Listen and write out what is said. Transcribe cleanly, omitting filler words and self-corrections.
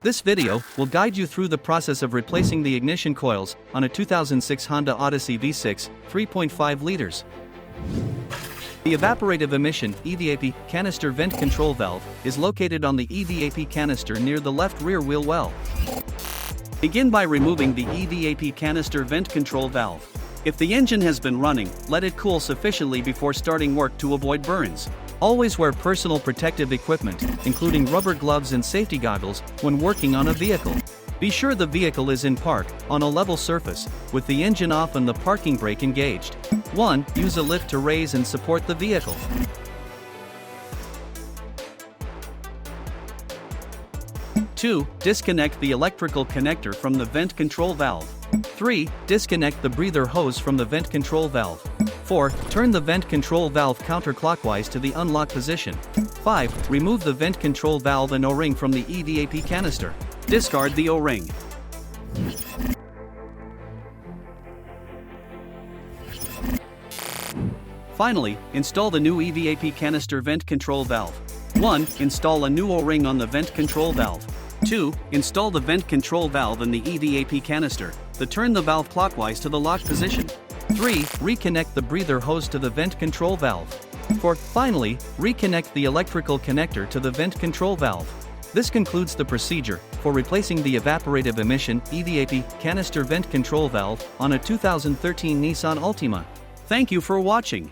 This video will guide you through the process of replacing the ignition coils on a 2006 Honda Odyssey V6, 3.5 liters. The evaporative emission (EVAP) canister vent control valve is located on the EVAP canister near the left rear wheel well. Begin by removing the EVAP canister vent control valve. If the engine has been running, let it cool sufficiently before starting work to avoid burns. Always wear personal protective equipment, including rubber gloves and safety goggles, when working on a vehicle. Be sure the vehicle is in park, on a level surface, with the engine off and the parking brake engaged. 1. Use a lift to raise and support the vehicle. 2. Disconnect the electrical connector from the vent control valve. 3. Disconnect the breather hose from the vent control valve. 4. Turn the vent control valve counterclockwise to the unlock position. 5. Remove the vent control valve and O-ring from the EVAP canister. Discard the O-ring. Finally, install the new EVAP canister vent control valve. 1. Install a new O-ring on the vent control valve. 2. Install the vent control valve in the EVAP canister. Turn the valve clockwise to the lock position. 3. Reconnect the breather hose to the vent control valve. 4. Finally, reconnect the electrical connector to the vent control valve. This concludes the procedure for replacing the evaporative emission (EVAP) canister vent control valve on a 2013 Nissan Altima. Thank you for watching.